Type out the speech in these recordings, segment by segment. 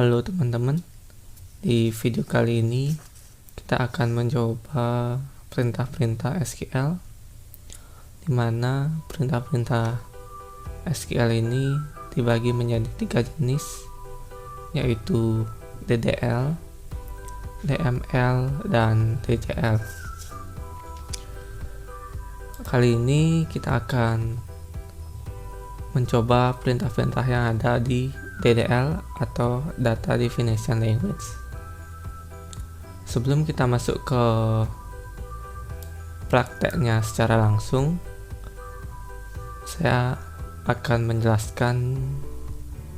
Halo teman-teman, di video kali ini kita akan mencoba perintah-perintah SQL, di mana perintah-perintah SQL ini dibagi menjadi 3 jenis, yaitu DDL, DML, dan DCL. Kali ini kita akan mencoba perintah-perintah yang ada di DDL atau Data Definition Language. Sebelum kita masuk ke prakteknya secara langsung, saya akan menjelaskan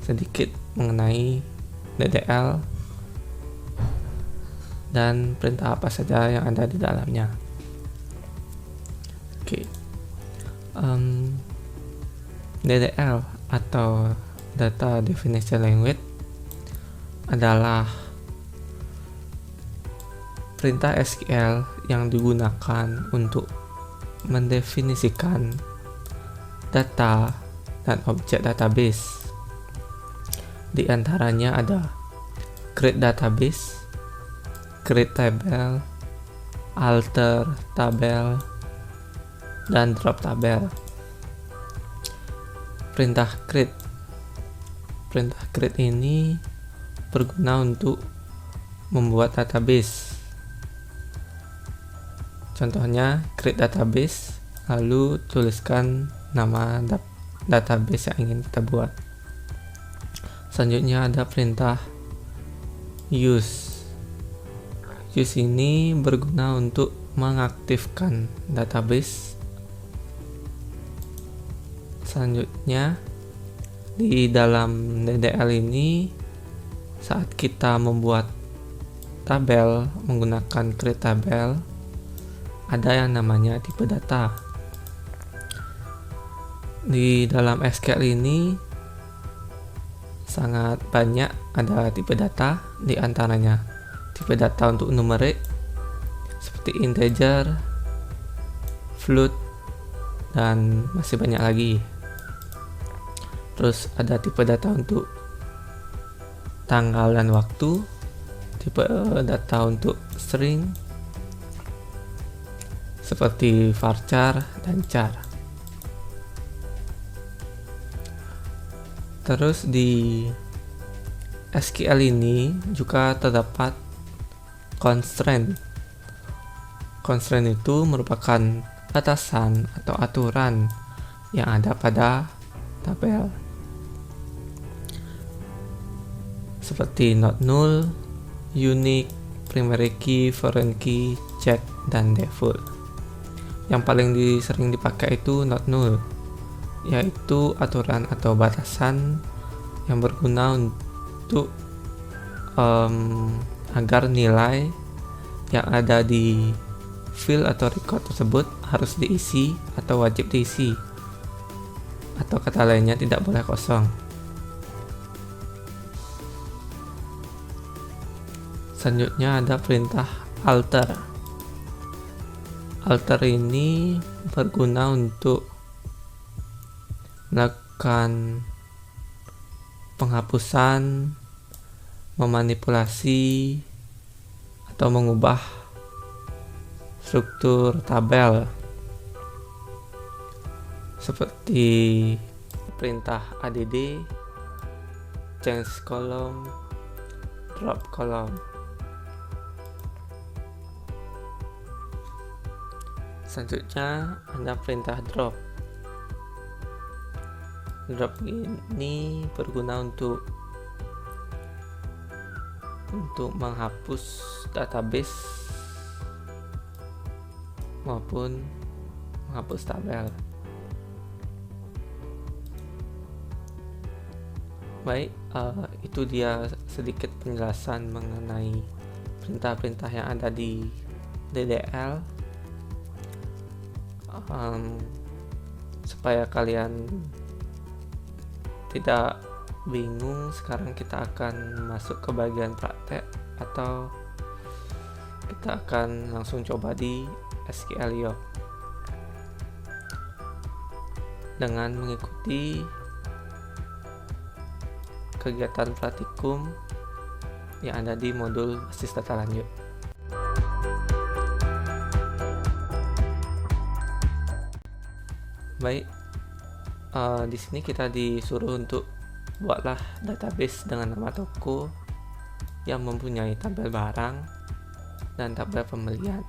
sedikit mengenai DDL dan perintah apa saja yang ada di dalamnya. DDL atau Data Definition Language adalah perintah SQL yang digunakan untuk mendefinisikan data dan objek database. Di antaranya ada create database, create table, alter tabel, dan drop tabel. Perintah create ini berguna untuk membuat database. Contohnya create database, lalu tuliskan nama database yang ingin kita buat. Selanjutnya ada perintah use. Use ini berguna untuk mengaktifkan database. Selanjutnya, di dalam DDL ini, saat kita membuat tabel menggunakan create tabel, ada yang namanya tipe data. Di dalam SQL ini sangat banyak ada tipe data, di antaranya tipe data untuk numerik seperti integer, float, dan masih banyak lagi. Terus ada tipe data untuk tanggal dan waktu, tipe data untuk string seperti varchar dan char. Terus di SQL ini juga terdapat constraint. Constraint itu merupakan batasan atau aturan yang ada pada tabel, seperti not null, unique, primary key, foreign key, check, dan default. Yang paling sering dipakai itu not null, yaitu aturan atau batasan yang berguna untuk agar nilai yang ada di field atau record tersebut harus diisi atau wajib diisi, atau kata lainnya tidak boleh kosong. Selanjutnya ada perintah alter. Alter ini berguna untuk melakukan penghapusan, memanipulasi, atau mengubah struktur tabel, seperti perintah add, change column, drop column. Selanjutnya ada perintah drop. Drop ini berguna untuk menghapus database maupun menghapus tabel. Baik, itu dia sedikit penjelasan mengenai perintah-perintah yang ada di DDL. Supaya kalian tidak bingung, sekarang kita akan masuk ke bagian praktek, atau kita akan langsung coba di SQL.io dengan mengikuti kegiatan praktikum yang ada di modul basis data lanjut. Baik, di sini kita disuruh untuk buatlah database dengan nama toko yang mempunyai tabel barang dan tabel pembelian.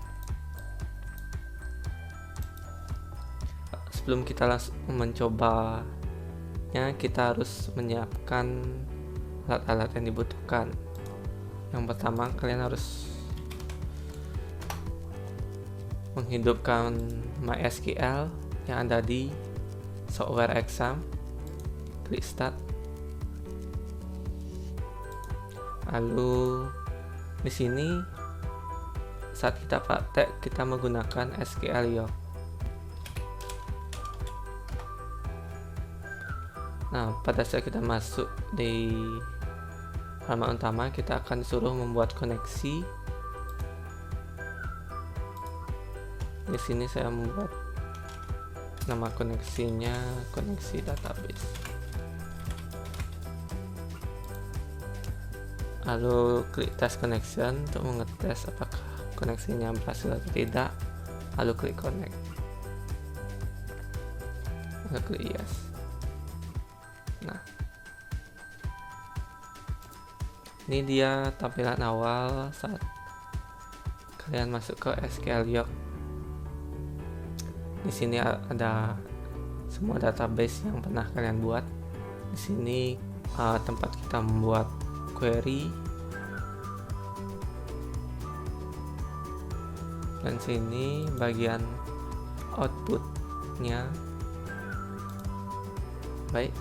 Sebelum kita langsung mencobanya, kita harus menyiapkan alat-alat yang dibutuhkan. Yang pertama, kalian harus menghidupkan MySQL yang ada di software exam. Klik start. Lalu di sini saat kita praktek, kita menggunakan SQL York. Nah, pada saat kita masuk di halaman utama, kita akan disuruh membuat koneksi. Di sini saya membuat nama koneksinya koneksi database. Lalu klik test connection untuk mengetes apakah koneksinya berhasil atau tidak. Lalu klik connect. Lalu klik yes. Nah, ini dia tampilan awal saat kalian masuk ke SQL York. Di sini ada semua database yang pernah kalian buat. Di sini tempat kita membuat query. Dan sini bagian outputnya. Baik.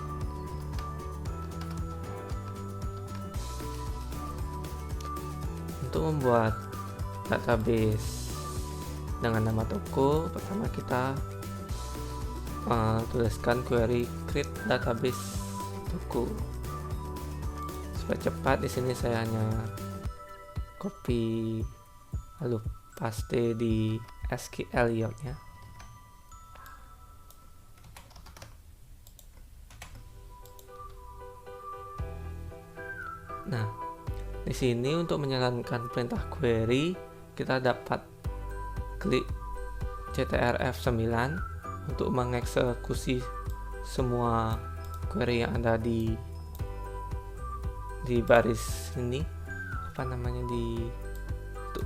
Untuk membuat database dengan nama toko, pertama kita tuliskan query create database toko. Supaya cepat, di sini saya hanya copy lalu paste di SQL York-nya. Nah, di sini untuk menjalankan perintah query, kita dapat klik Ctrl F9 untuk mengeksekusi semua query yang ada di baris ini, untuk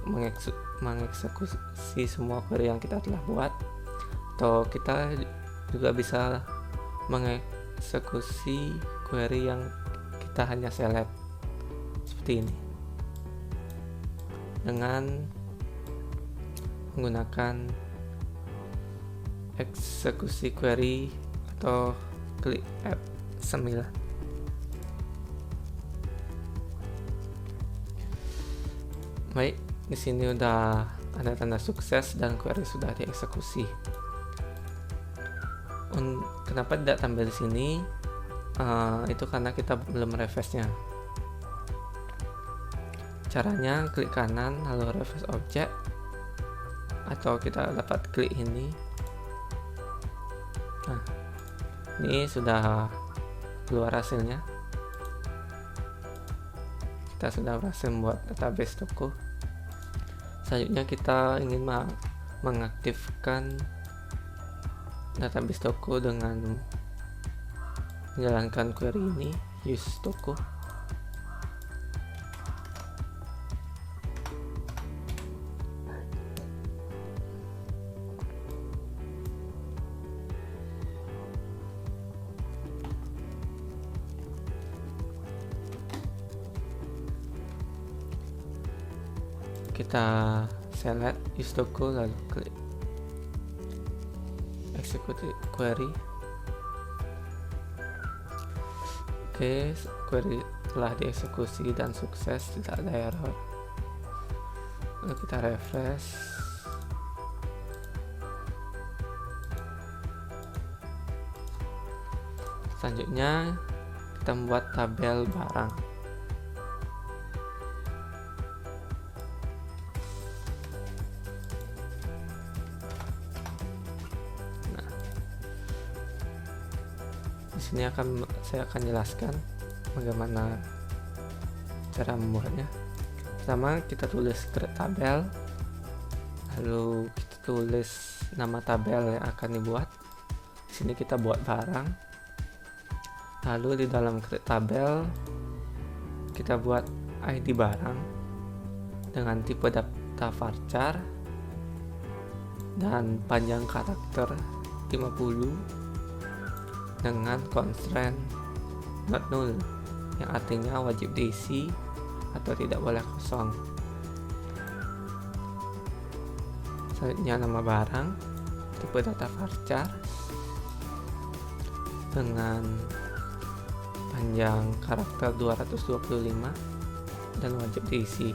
mengeksekusi semua query yang kita telah buat. Atau kita juga bisa mengeksekusi query yang kita hanya select seperti ini dengan menggunakan eksekusi query atau klik F9. Baik, di sini udah ada tanda sukses dan query sudah dieksekusi. Kenapa tidak tampil di sini? Itu karena kita belum refresh-nya. Caranya klik kanan lalu refresh object, atau kita dapat klik ini. Nah, ini sudah keluar hasilnya. Kita sudah berhasil membuat database toko. Selanjutnya kita ingin mengaktifkan database toko dengan menjalankan query ini, use toko. Kita select use toko lalu klik execute query. Oke, query telah dieksekusi dan sukses, tidak ada error. Lalu kita refresh. Selanjutnya kita membuat tabel barang. Di sini saya akan jelaskan bagaimana cara membuatnya. Pertama kita tulis create tabel, lalu kita tulis nama tabel yang akan dibuat. Di sini kita buat barang, lalu di dalam create tabel kita buat ID barang dengan tipe data varchar dan panjang karakter 50 dengan constraint not null, yang artinya wajib diisi atau tidak boleh kosong. Selanjutnya nama barang, tipe data varchar dengan panjang karakter 225 dan wajib diisi.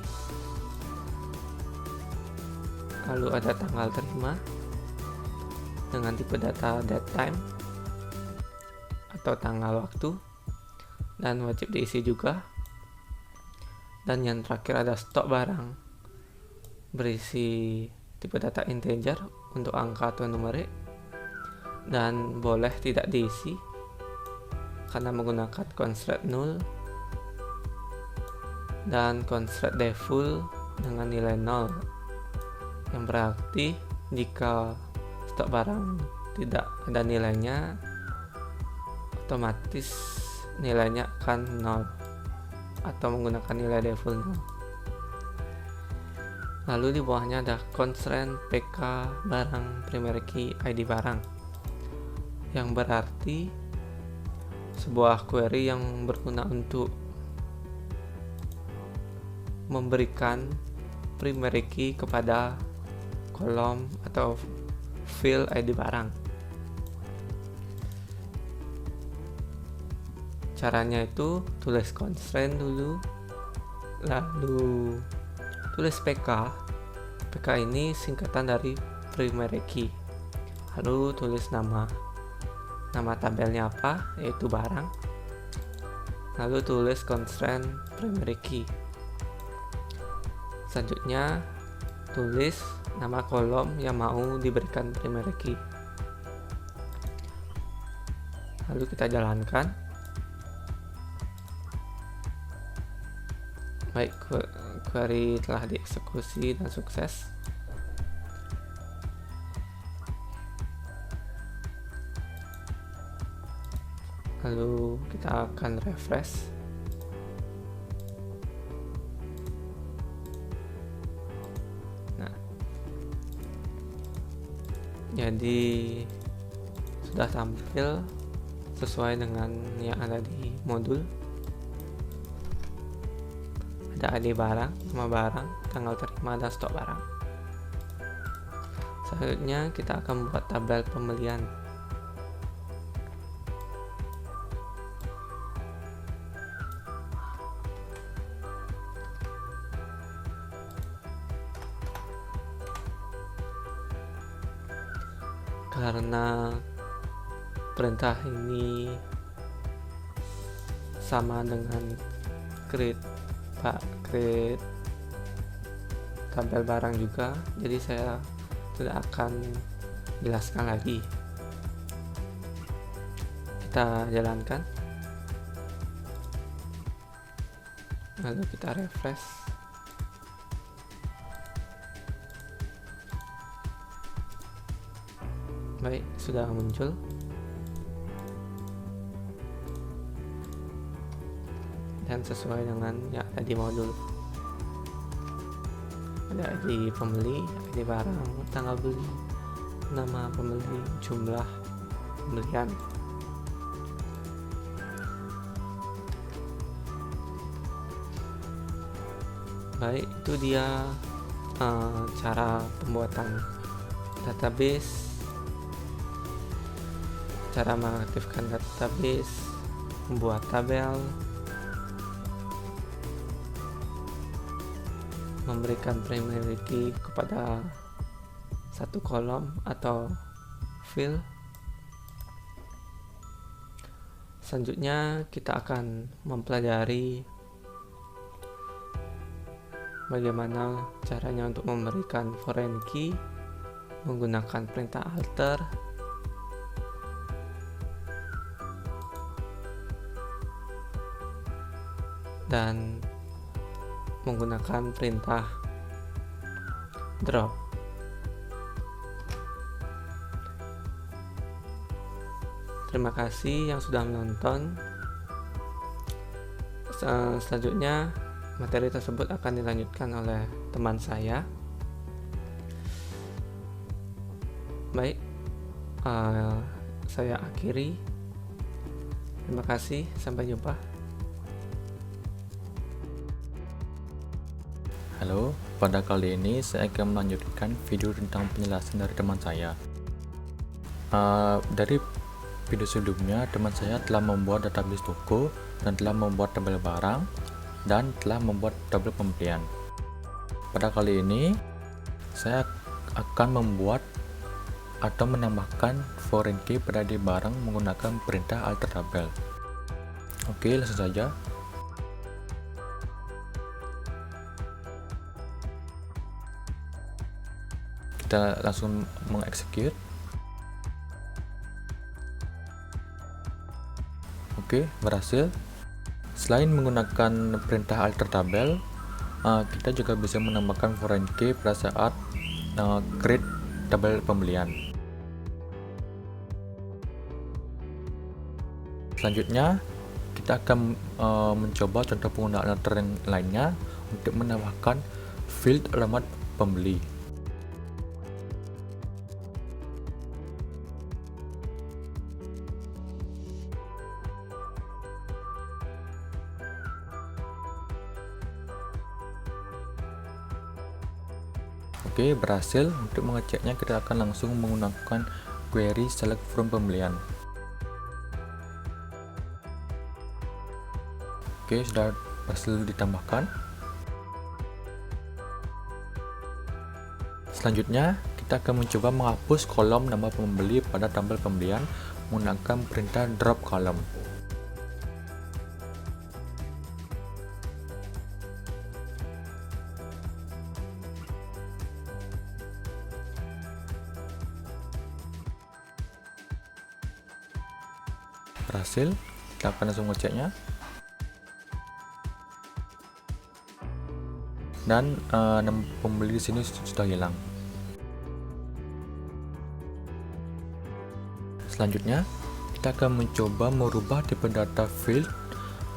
Lalu ada tanggal terima dengan tipe data datetime atau tanggal waktu dan wajib diisi juga. Dan yang terakhir ada stok barang berisi tipe data integer untuk angka atau numerik dan boleh tidak diisi karena menggunakan constraint null dan constraint default dengan nilai 0, yang berarti jika stok barang tidak ada nilainya, otomatis nilainya akan 0 atau menggunakan nilai default 0. Lalu di bawahnya ada constraint pk barang primary key ID barang, yang berarti sebuah query yang berguna untuk memberikan primary key kepada kolom atau field ID barang. Caranya itu tulis constraint dulu, lalu tulis pk. Pk ini singkatan dari primary key. Lalu tulis nama tabelnya apa, yaitu barang. Lalu tulis constraint primary key. Selanjutnya tulis nama kolom yang mau diberikan primary key. Lalu kita jalankan. Baik, query telah dieksekusi dan sukses. Lalu kita akan refresh. Nah, jadi sudah tampil sesuai dengan yang ada di modul. Ada ID barang, nama barang, tanggal terima, dan stok barang. Selanjutnya kita akan membuat tabel pembelian. Karena perintah ini sama dengan create tabel barang juga, jadi saya tidak akan jelaskan lagi. Kita jalankan, lalu kita refresh. Baik, sudah muncul. Dan sesuai dengan yang ada di modul. Ada ID pembeli, ID barang, tanggal beli, nama pembeli, jumlah pembelian. Baik, itu dia cara pembuatan database, cara mengaktifkan database, membuat tabel, memberikan primary key kepada satu kolom atau field. Selanjutnya kita akan mempelajari bagaimana caranya untuk memberikan foreign key menggunakan perintah alter, dan menggunakan perintah drop. Terima kasih yang sudah menonton. Selanjutnya materi tersebut akan dilanjutkan oleh teman saya. Baik, saya akhiri. Terima kasih, sampai jumpa. Halo, pada kali ini saya akan melanjutkan video tentang penjelasan dari teman saya. Dari video sebelumnya, teman saya telah membuat database toko dan telah membuat tabel barang dan telah membuat tabel pembelian. Pada kali ini, saya akan membuat atau menambahkan foreign key pada di barang menggunakan perintah alter tabel. Oke, langsung saja. Kita langsung mengeksekut. Oke, berhasil. Selain menggunakan perintah alter tabel, kita juga bisa menambahkan foreign key pada saat create tabel pembelian. Selanjutnya, kita akan mencoba contoh penggunaan alter yang lainnya untuk menambahkan field alamat pembeli. Oke, berhasil. Untuk mengeceknya, kita akan langsung menggunakan query select from pembelian. Oke, sudah berhasil ditambahkan. Selanjutnya, kita akan mencoba menghapus kolom nama pembeli pada tabel pembelian menggunakan perintah drop column. Berhasil, kita akan langsung ngeceknya. Dan nama pembeli di sini sudah hilang. Selanjutnya, kita akan mencoba merubah tipe data field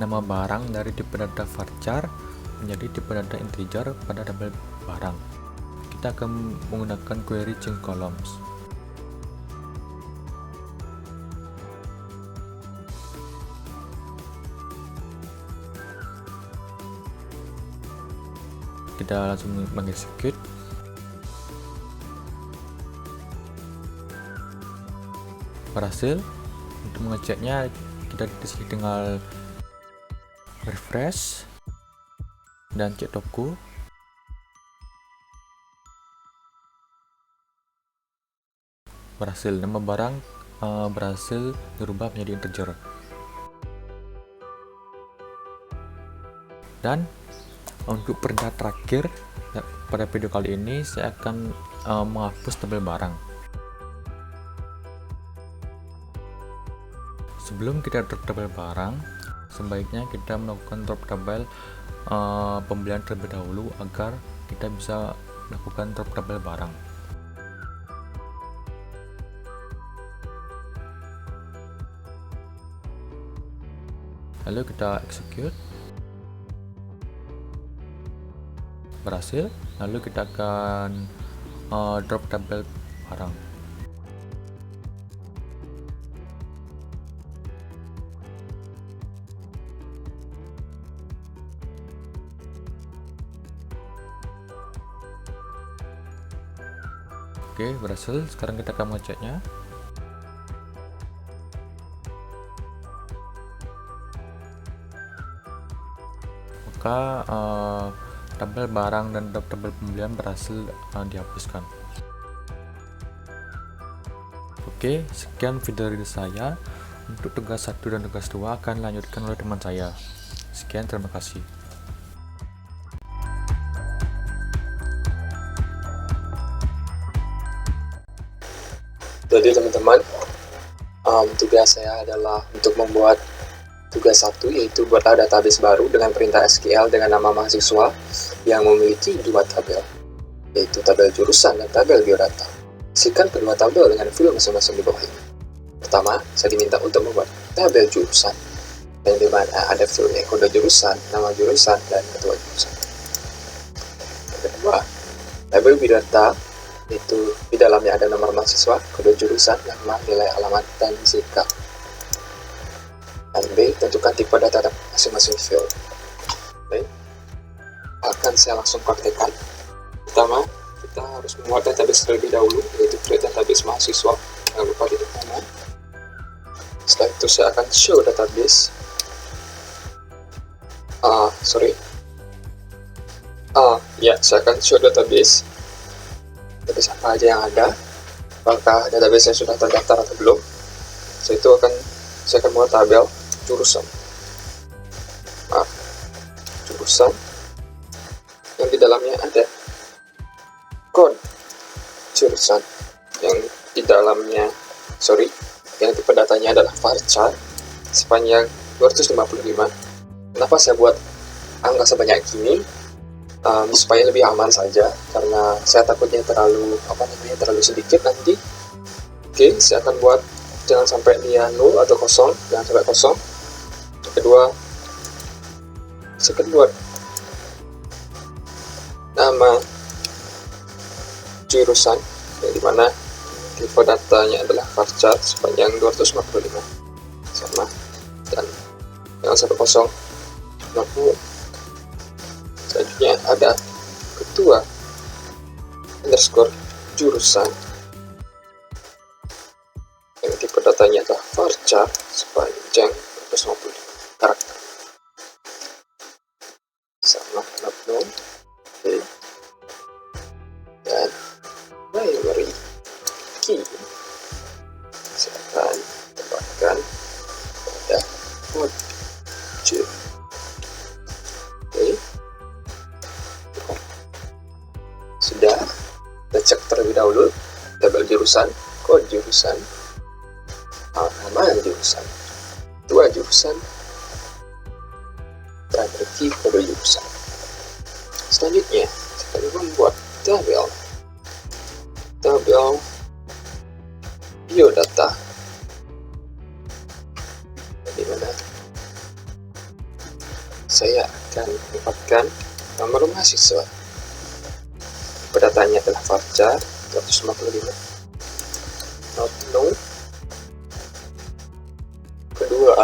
nama barang dari tipe data varchar menjadi tipe data integer pada tabel barang. Kita akan menggunakan query change columns. Kita langsung mengeksekut. Berhasil. Untuk mengeceknya, kita disini tinggal refresh dan cek toko. Berhasil, nama barang berhasil dirubah menjadi integer. Dan untuk perintah terakhir pada video kali ini, saya akan menghapus tabel barang. Sebelum kita drop tabel barang, sebaiknya kita melakukan drop tabel pembelian terlebih dahulu agar kita bisa melakukan drop tabel barang. Lalu kita execute. Berhasil. Lalu kita akan drop tabel barang. Oke, berhasil. Sekarang kita akan mengeceknya. Maka tabel barang dan tabel pembelian berhasil dihapuskan. Oke, sekian video dari saya. Untuk tugas 1 dan tugas 2 akan dilanjutkan oleh teman saya. Sekian, terima kasih. Jadi teman-teman, tugas saya adalah untuk membuat tugas 1 yaitu buatlah database baru dengan perintah SQL dengan nama mahasiswa yang memiliki 2 tabel, yaitu tabel jurusan dan tabel biodata. Isikan kedua tabel dengan field masing-masing di bawah ini. Pertama, saya diminta untuk membuat tabel jurusan, yang dimana ada fieldnya kode jurusan, nama jurusan, dan ketua jurusan. Yang kedua, tabel biodata, itu di dalamnya ada nomor mahasiswa, kode jurusan, nama, nilai alamat, dan zika. Dan B, tentukan tipe data masing-masing field. Baik, akan saya langsung praktekkan. Pertama, kita harus membuat database terlebih dahulu, yaitu create database mahasiswa. Jangan lupa di kanan. Setelah itu saya akan show database. Saya akan show database. Database apa aja yang ada, apakah database yang sudah terdaftar atau belum. Saya akan buat tabel jurusan. Jurusan yang di dalamnya ada kode jurusan, yang di dalamnya yang tipe datanya adalah varchar sepanjang 255. Kenapa saya buat angka sebanyak ini? Supaya lebih aman saja, karena saya takutnya terlalu sedikit nanti. Oke, saya akan buat jangan sampai dia 0 atau kosong, jangan sampai kosong. Saya akan buat nama jurusan, yang dimana tipe datanya adalah varchar sepanjang 255 sama, dan jangan sampai kosong. Lalu selanjutnya ada ketua underscore jurusan, yang tipe datanya adalah varchar sepanjang 255 karakter sama node. Oke. Dan primary key saya akan tempatkan pada kode J. Oke. Sudah, kita cek terlebih dahulu tabel jurusan, kode jurusan, nama jurusan, ketua jurusan, primary key kode jurusan. Selanjutnya, kita akan membuat tabel biodata, di mana saya akan menempatkan nomor mahasiswa. Datanya adalah varchar 255. No. Kedua,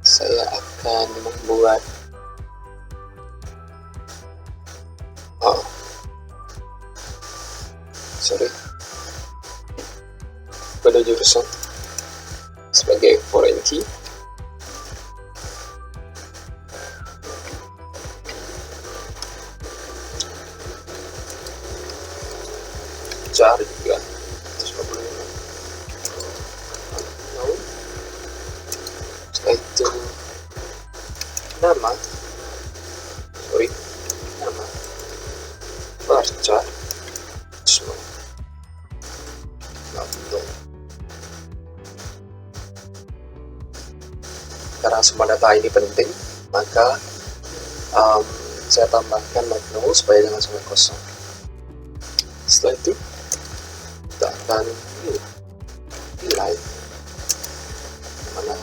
saya akan membuat pada jurusan sebagai foreign key. Jar juga 155. Setelah itu nama varchar karena semua data ini penting, maka saya tambahkan no supaya jangan sampai kosong. Setelah itu kita akan nilai mana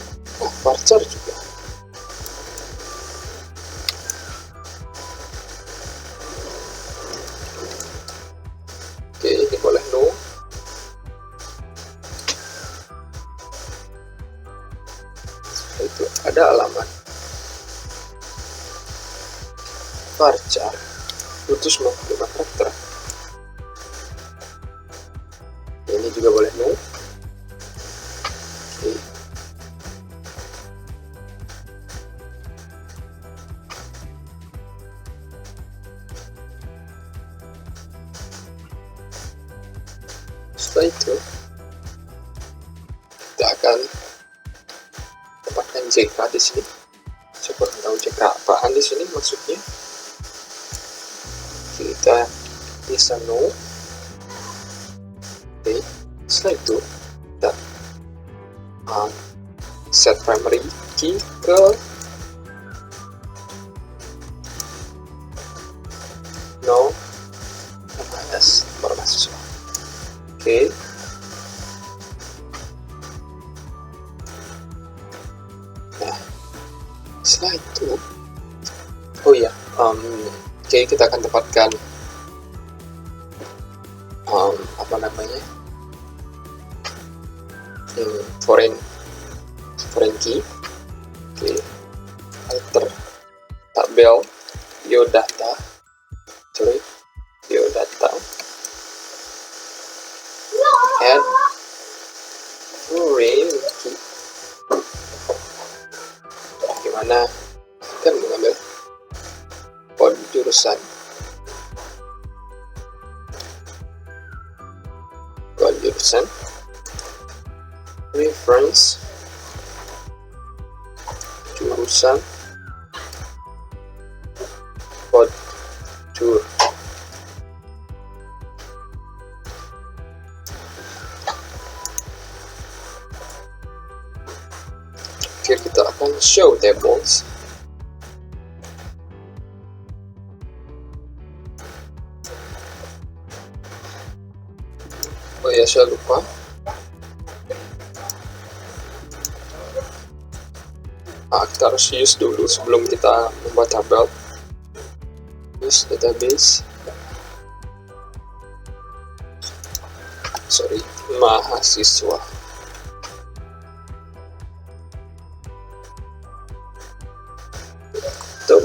varchar juga. Oke, ini boleh no. Setelah itu ada alamat varchar 255 karakter. Ini juga boleh no. Oke. Setelah itu kita akan tempatkan JK di sini. Saya kurang tahu JK apaan di sini maksudnya. Kita bisa no. Oke. Setelah itu kita set primary key ke NS nomor mahasiswa. Oke. Nah, setelah itu, oh ya, oke, kita akan tempatkan apa namanya, foreign key. Oke, alter tabel biodata, and foreign key. Gimana kan mengambil kode jurusan, reference jurusan, kode jur. Oke, kita akan show tables. Oh ya, saya lupa. Kita harus use dulu sebelum kita membuat tabel. Use database. Mahasiswa. Untuk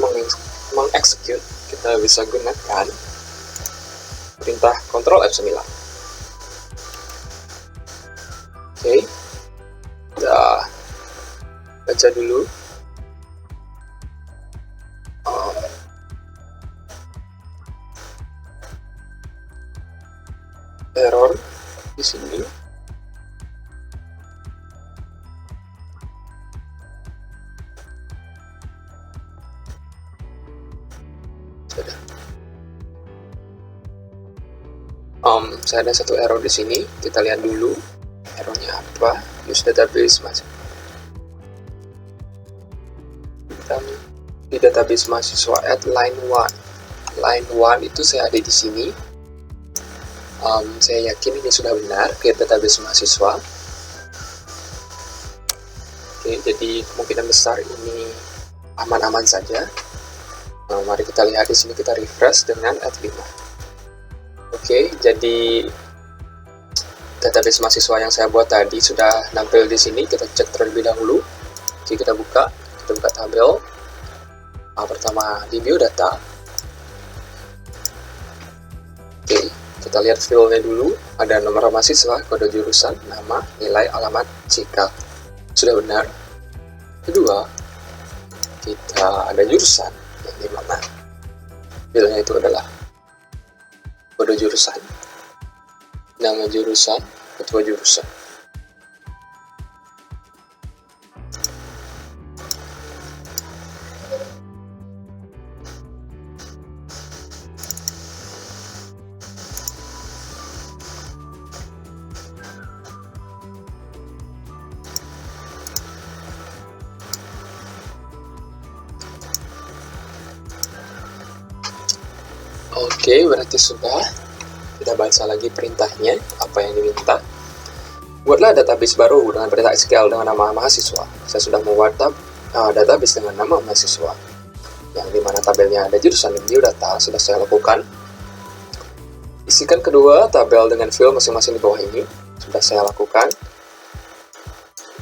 mengexecute, kita bisa gunakan perintah Ctrl F9. Oke, kita baca dulu. Error di sini. Saya ada satu error di sini. Kita lihat dulu errornya apa. Use database di database mahasiswa at line 1. Line 1 itu saya ada di sini. Saya yakin ini sudah benar, create database mahasiswa. Oke, jadi kemungkinan besar ini aman-aman saja. Mari kita lihat di sini, kita refresh dengan at 5. Oke, jadi database mahasiswa yang saya buat tadi sudah nampil di sini. Kita cek terlebih dahulu. Oke, kita buka tabel. Pertama di biodata. Oke, kita lihat filenya dulu. Ada nomor mahasiswa, kode jurusan, nama, nilai, alamat, jika sudah benar. Kedua, kita ada jurusan yang dimana filenya itu adalah kode jurusan, nama jurusan, ketua jurusan. Oke, berarti sudah. Kita baca lagi perintahnya, apa yang diminta. Buatlah database baru dengan perintah SQL dengan nama mahasiswa. Saya sudah membuat database dengan nama mahasiswa, yang dimana tabelnya ada jurusan dan biodata. Sudah saya lakukan. Isikan kedua tabel dengan field masing-masing di bawah ini. Sudah saya lakukan.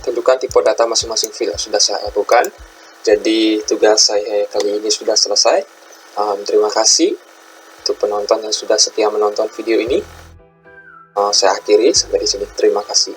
Tentukan tipe data masing-masing field. Sudah saya lakukan. Jadi tugas saya kali ini sudah selesai. Terima kasih untuk penonton yang sudah setia menonton video ini. Saya akhiri sampai di sini. Terima kasih.